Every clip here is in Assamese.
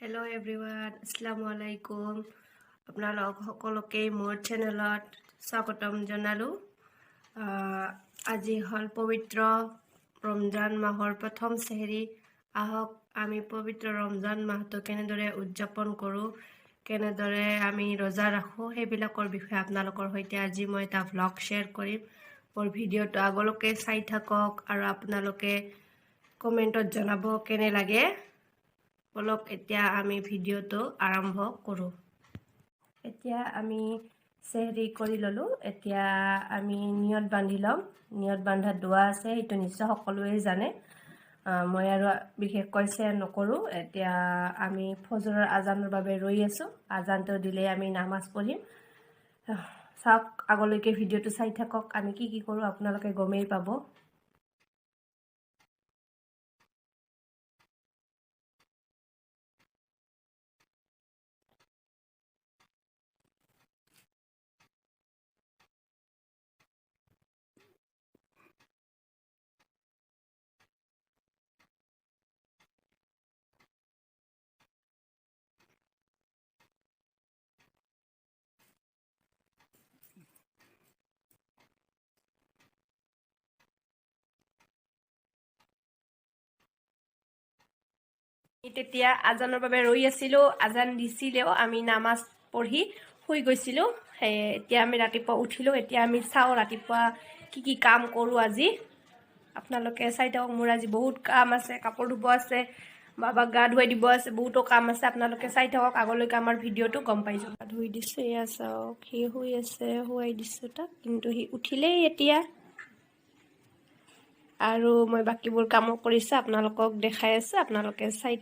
হেল্ল' এভৰিৱান, আসসালামু আলাইকুম। আপোনালোক সকলোকে মোৰ চেনেলত স্বাগতম জনালোঁ। আজি হ'ল পবিত্ৰ ৰমজান মাহৰ প্ৰথম চেহেৰি। আহক আমি পবিত্ৰ ৰমজান মাহটো কেনেদৰে উদযাপন কৰোঁ, কেনেদৰে আমি ৰোজা ৰাখোঁ, সেইবিলাকৰ বিষয়ে আপোনালোকৰ সৈতে আজি মই এটা ভ্লগ শ্বেয়াৰ কৰিম। মোৰ ভিডিঅ'টো আগলৈকে চাই থাকক আৰু আপোনালোকে কমেণ্টত জনাব কেনে লাগে। বলক এতিয়া আমি ভিডিঅ'টো আৰম্ভ কৰোঁ। এতিয়া আমি চেহৰি কৰি ল'লোঁ। এতিয়া আমি নিয়ত বান্ধি ল'ম। নিয়ত বান্ধা দোৱা আছে, সেইটো নিশ্চয় সকলোৱে জানে। মই আৰু বিশেষকৈ শ্বেয়াৰ নকৰোঁ। এতিয়া আমি ফজৰৰ আজানৰ বাবে ৰৈ আছোঁ। আজানটো দিলে আমি নামাজ পঢ়িম। চাওক, আগলৈকে ভিডিঅ'টো চাই থাকক। আমি কি কি কৰোঁ আপোনালোকে গমেই পাব। তেতিয়া আজানৰ বাবে ৰৈ আছিলোঁ। আজান দিছিলেও আমি নামাজ পঢ়ি শুই গৈছিলোঁ। এতিয়া আমি ৰাতিপুৱা উঠিলোঁ। এতিয়া আমি চাওঁ ৰাতিপুৱা কি কি কাম কৰোঁ আজি। আপোনালোকে চাই থাকক। মোৰ আজি বহুত কাম আছে, কাপোৰ ধুব আছে, বাবাক গা ধুৱাই দিব আছে, বহুতো কাম আছে। আপোনালোকে চাই থাকক, আগলৈকে আমাৰ ভিডিঅ'টো গম পাই যাব। ধুই দিছোঁ, এয়া চাওক, সি শুই আছে, শুৱাই দিছোঁ তাক, কিন্তু সি উঠিলেই এতিয়া। আৰু মই বাকীবোৰ কামো কৰিছোঁ, আপোনালোকক দেখাই আছোঁ, আপোনালোকে চাই।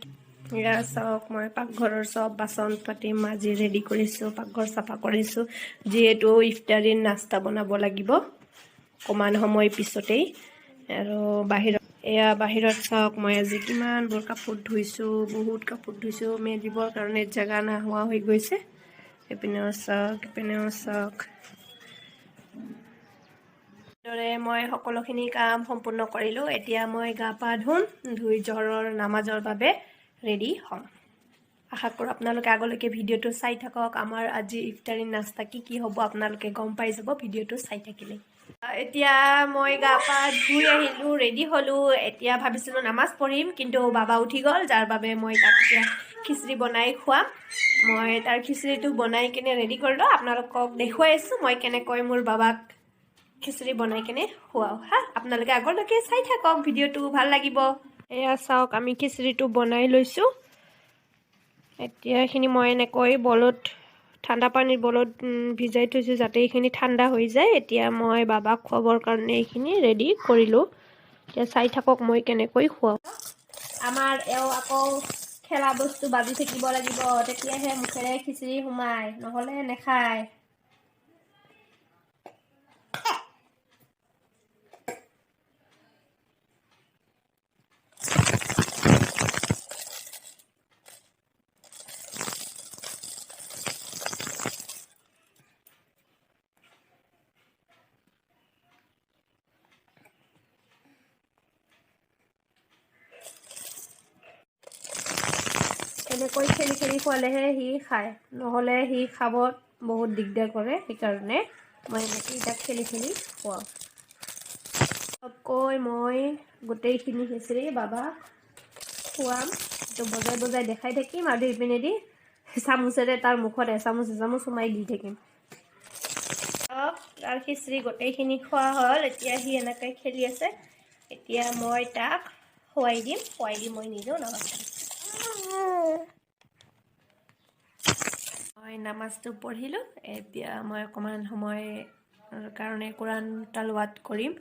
এয়া চাওক, মই পাকঘৰৰ চব বাচন পাতি মাজি ৰেডি কৰিছোঁ, পাকঘৰ চাফা কৰিছোঁ, যিহেতু ইফতাৰীৰ নাস্তা বনাব লাগিব অকণমান সময় পিছতেই। আৰু বাহিৰত চাওক, মই আজি কিমানবোৰ কাপোৰ ধুইছোঁ, বহুত কাপোৰ ধুইছোঁ। মেলিবৰ কাৰণে জেগা নোহোৱা হৈ গৈছে। এইপিনেও চাওক। দৰে মই সকলোখিনি কাম সম্পূৰ্ণ কৰিলোঁ। এতিয়া মই গা পা ধুম, ধুই জহৰৰ নামাজৰ বাবে ৰেডি হ'ম। আশা কৰোঁ আপোনালোকে আগলৈকে ভিডিঅ'টো চাই থাকক। আমাৰ আজি ইফতাৰীৰ নাস্তা কি কি হ'ব আপোনালোকে গম পাই যাব ভিডিঅ'টো চাই থাকিলে। এতিয়া মই গা পা ধুই আহিলোঁ, ৰেডি হ'লোঁ। এতিয়া ভাবিছিলোঁ নামাজ পঢ়িম, কিন্তু বাবা উঠি গ'ল, যাৰ বাবে মই তাক এতিয়া খিচিৰি বনাই খুৱাম। মই তাৰ খিচিৰিটো বনাই কেনে ৰেডি কৰিলোঁ। আপোনালোকক দেখুৱাই আছোঁ মই কেনেকৈ মোৰ বাবাক খিচিৰি বনাই কেনে খুৱাওঁ। আপোনালোকে আগলৈকে চাই থাকক, ভিডিঅ'টো ভাল লাগিব। এয়া চাওক, আমি খিচিৰিটো বনাই লৈছোঁ। এতিয়া এইখিনি মই এনেকৈ ঠাণ্ডা পানীৰ বলত ভিজাই থৈছোঁ, যাতে এইখিনি ঠাণ্ডা হৈ যায়। এতিয়া মই বাবাক খুৱাবৰ কাৰণে এইখিনি ৰেডি কৰিলোঁ। এতিয়া চাই থাকক মই কেনেকৈ খুৱাওঁ। আমাৰ আকৌ খেলা বস্তু বাজি থাকিব লাগিব, তেতিয়াহে মুখেৰে খিচিৰি সোমায়, নহ'লে নেখায়। এনেকৈ খেলি খেলি খোৱালেহে সি খায়, নহ'লে সি খাব বহুত দিগদাৰ কৰে। সেইকাৰণে মই এনেকৈ তাক খেলি খেলি খুৱাওঁ। মই গোটেইখিনি খিচিৰি বাবাক খুৱাম, তো বজাই বজাই দেখাই থাকিম আৰু ইপিনেদি চামুচেৰে তাৰ মুখত এচামুচ সোমাই দি থাকিম। তাৰ খিচিৰি গোটেইখিনি খোৱা হ'ল। এতিয়া সি এনেকৈ খেলি আছে। এতিয়া মই তাক খুৱাই দিম মই নিজেও নামাজ পঢ়িম। মই নামাজটো পঢ়িলোঁ। এতিয়া মই অকণমান সময় কাৰণে কোৰাণ তালাৱাত কৰিম।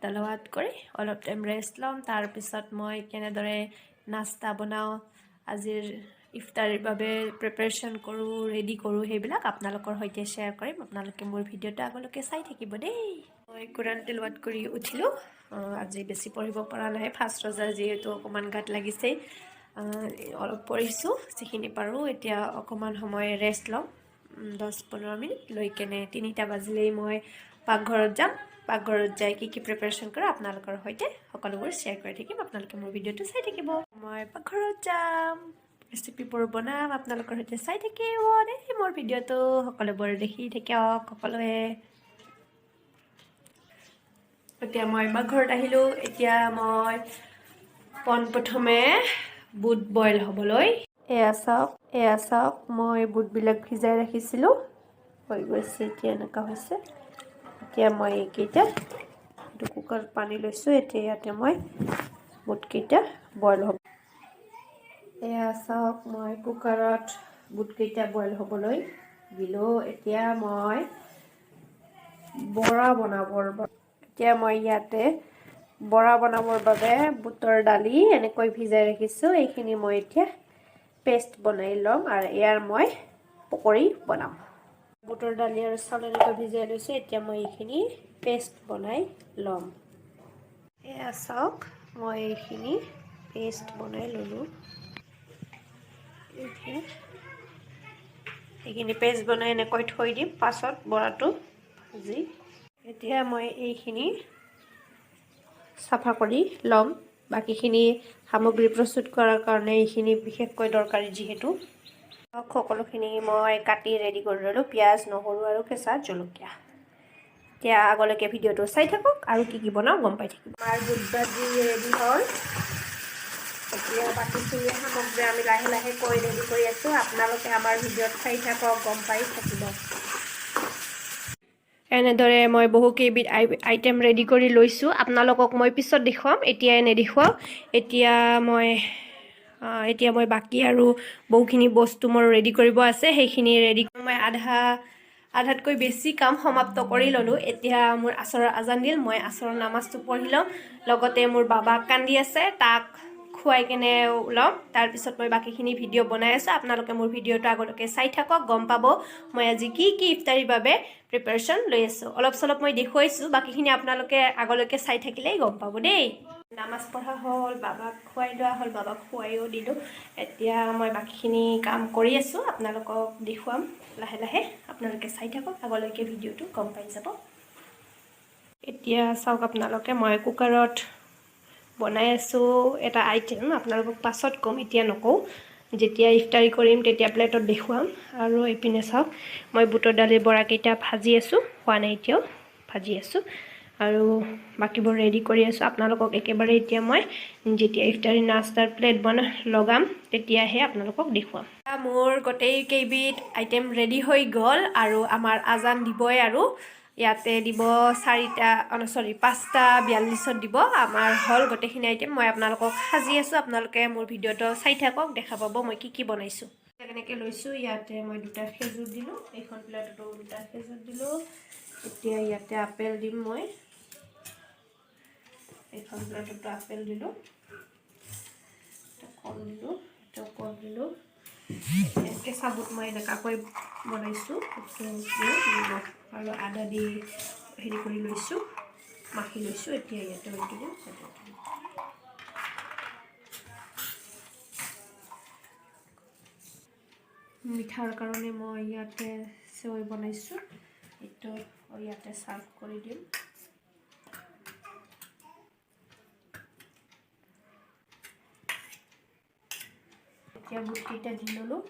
তালাৱাত কৰি অলপ টাইম ৰেষ্ট ল'ম। তাৰপিছত মই কেনেদৰে নাস্তা বনাওঁ, আজিৰ ইফতাৰীৰ বাবে প্ৰিপাৰেশ্যন কৰোঁ, ৰেডি কৰোঁ, সেইবিলাক আপোনালোকৰ সৈতে শ্বেয়াৰ কৰিম। আপোনালোকে মোৰ ভিডিঅ'টো আগলৈকে চাই থাকিব দেই। মই কোৰাণ তালাৱাত কৰি উঠিলোঁ। আজি বেছি পঢ়িব পৰা নাই, ফাৰ্ষ্ট ৰোজা যিহেতু অকণমান গাত লাগিছেই। অলপ পঢ়িছোঁ যিখিনি পাৰোঁ। এতিয়া অকণমান সময় ৰেষ্ট ল'ম, 10-15 মিনিট লৈ কেনে 3টা বাজিলেই মই পাকঘৰত যাম। পাকঘৰত যাই কি কি প্ৰিপাৰেশ্যন কৰোঁ আপোনালোকৰ সৈতে সকলোবোৰ শ্বেয়াৰ কৰি থাকিম। আপোনালোকে মোৰ ভিডিঅ'টো চাই থাকিব। মই পাকঘৰত যাম, ৰেচিপিবোৰ বনাম আপোনালোকৰ সৈতে চাই থাকিব দেই মোৰ ভিডিঅ'টো সকলোবোৰ দেখি থাকক সকলোৱে এতিয়া মই পাকঘৰত আহিলোঁ এতিয়া মই পোনপ্ৰথমে বুট বইল হ'বলৈ এয়া চাওক মই বুটবিলাক ভিজাই ৰাখিছিলোঁ হৈ গৈছে এতিয়া এনেকুৱা হৈছে এতিয়া মই এইকেইটা কুকাৰত পানী লৈছোঁ এতিয়া ইয়াতে মই বুটকেইটা বইল হ'ব এয়া চাওক মই কুকাৰত বুটকেইটা বইল হ'বলৈ দিলোঁ এতিয়া মই বৰা বনাবৰ ইয়াতে বৰা বনাবৰ বাবে বুটৰ দালি এনেকৈ ভিজাই ৰাখিছোঁ এইখিনি মই এতিয়া পেষ্ট বনাই ল'ম আৰু ইয়াৰ মই পকৰি বনাম বুটৰ দালি আৰু চাউল এনেকৈ ভিজাই লৈছোঁ এতিয়া মই এইখিনি পেষ্ট বনাই ল'ম এয়া চাওক মই এইখিনি পেষ্ট বনাই ল'লোঁ এইখিনি পেষ্ট বনাই এনেকৈ থৈ দিম পাছত বৰাটো ভাজি এতিয়া মই এইখিনি চাফা কৰি ল'ম বাকীখিনি সামগ্ৰী প্ৰস্তুত কৰাৰ কাৰণে এইখিনি বিশেষকৈ দৰকাৰী যিহেতু সকলোখিনি মই কাটি ৰেডি কৰি ল'লোঁ পিঁয়াজ নহৰু আৰু কেঁচা জলকীয়া এতিয়া আগলৈকে ভিডিঅ'টো চাই থাকক আৰু কি বনাওঁ গম পাই থাকিব আমাৰ বুট ভাজি ৰেডি হ'ল এতিয়া বাকীখিনি সামগ্ৰী আমি লাহে লাহে কৈ ৰেডি কৰি আছোঁ আপোনালোকে আমাৰ ভিডিঅ'ত চাই থাকক গম পাই থাকিব এনেদৰে মই বহুকেইবিধ আইটেম ৰেডি কৰি লৈছোঁ আপোনালোকক মই পিছত দেখুৱাম এতিয়াই নেদেখুৱাওঁ এতিয়া মই বাকী আৰু বহুখিনি বস্তু মোৰ ৰেডি কৰিব আছে সেইখিনি ৰেডি কৰি মই আধাতকৈ বেছি কাম সমাপ্ত কৰি ল'লোঁ এতিয়া মোৰ আচৰৰ আজান দিল মই আচৰৰ নামাজটো পঢ়ি ল'ম লগতে মোৰ বাবাক কান্দি আছে তাক খুৱাই কেনে ওলাম তাৰপিছত মই বাকীখিনি ভিডিঅ' বনাই আছোঁ আপোনালোকে মোৰ ভিডিঅ'টো আগলৈকে চাই থাকক গম পাব মই আজি কি ইফতাৰীৰ বাবে প্ৰিপাৰেশ্যন লৈ আছোঁ অলপ চলপ মই দেখুৱাইছোঁ বাকীখিনি আপোনালোকে আগলৈকে চাই থাকিলেই গম পাব দেই নামাজ পঢ়া হ'ল বাবাক খুৱাই লোৱা হ'ল বাবাক খুৱাইও দিলোঁ এতিয়া মই বাকীখিনি কাম কৰি আছোঁ আপোনালোকক দেখুৱাম লাহে লাহে আপোনালোকে চাই থাকক আগলৈকে ভিডিঅ'টো গম পাই যাব এতিয়া চাওক আপোনালোকে মই কুকাৰত বনাই আছোঁ এটা আইটেম আপোনালোকক পাছত ক'ম এতিয়া নকওঁ যেতিয়া ইফতাৰী কৰিম তেতিয়া প্লেটত দেখুৱাম আৰু এইপিনে চাওক মই বুটৰ দালিৰ বৰাকেইটা ভাজি আছোঁ খোৱা নাই এতিয়াও ভাজি আছোঁ আৰু বাকীবোৰ ৰেডি কৰি আছোঁ আপোনালোকক একেবাৰে এতিয়া মই যেতিয়া ইফতাৰী নাস্তাৰ প্লেট লগাম তেতিয়াহে আপোনালোকক দেখুৱাম মোৰ গোটেইকেইবিধ আইটেম ৰেডি হৈ গ'ল আৰু আমাৰ আজান দিবই আৰু ইয়াতে দিব 5:42 দিব আমাৰ হ'ল গোটেইখিনি আইটেম মই আপোনালোকক সাজি আছোঁ আপোনালোকে মোৰ ভিডিঅ'টো চাই থাকক দেখা পাব মই কি বনাইছোঁ কেনেকৈ লৈছোঁ ইয়াতে মই 2টা খেজুৰ দিলোঁ এইখন প্লেটতো 2টা খেজুৰ দিলোঁ এতিয়া ইয়াতে আপেল দিম মই এইখন প্লেটতো আপেল দিলোঁ কল দিলোঁ এটা কল দিলোঁ কেঁচা বুট মই এনেকুৱাকৈ বনাইছোঁ নিমখ আৰু আদা দি হেৰি কৰি লৈছোঁ মাখি লৈছোঁ এতিয়া ইয়াতে দিলোঁ মিঠাৰ কাৰণে মই ইয়াতে চেৱৈ বনাইছোঁ এইটো ইয়াতে চাৰ্ভ কৰি দিম এতিয়া বুটকেইটা দি ল'লোঁ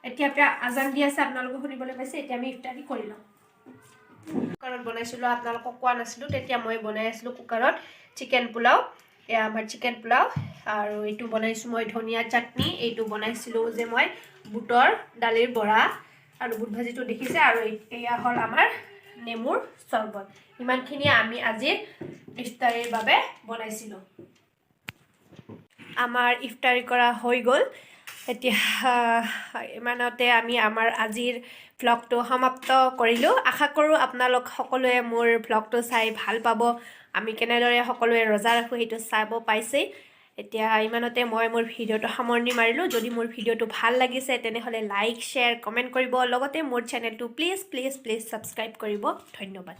এতিয়া আজান দি আছে আপোনালোকে শুনিবলৈ পাইছে এতিয়া আমি ইফতাৰী কৰি লওঁ কুকাৰত বনাইছিলোঁ আপোনালোকক কোৱা নাছিলোঁ তেতিয়া মই বনাই আছিলোঁ কুকাৰত চিকেন পোলাও এয়া আমাৰ চিকেন পোলাও আৰু এইটো বনাইছোঁ মই ধনিয়া চাটনি এইটো বনাইছিলোঁ যে মই বুটৰ দালিৰ বৰা আৰু বুট ভাজিটো দেখিছে আৰু এয়া হ'ল আমাৰ নেমুৰ চৰবত ইমানখিনি আমি আজিৰ ইফতাৰীৰ বাবে বনাইছিলোঁ আমাৰ ইফতাৰী কৰা হৈ গ'ল এতিয়া ইমানতে আমি আমাৰ আজিৰ ভ্লগটো সমাপ্ত কৰিলোঁ আশা কৰোঁ আপোনালোক সকলোৱে মোৰ ভ্লগটো চাই ভাল পাব আমি কেনেদৰে সকলোৱে ৰোজা ৰাখোঁ সেইটো চাব পাইছেই এতিয়া ইমানতে মই মোৰ ভিডিঅ'টো সামৰণি মাৰিলোঁ যদি মোৰ ভিডিঅ'টো ভাল লাগিছে তেনেহ'লে লাইক শ্বেয়াৰ কমেণ্ট কৰিব লগতে মোৰ চেনেলটো প্লিজ ছাবস্ক্ৰাইব কৰিব ধন্যবাদ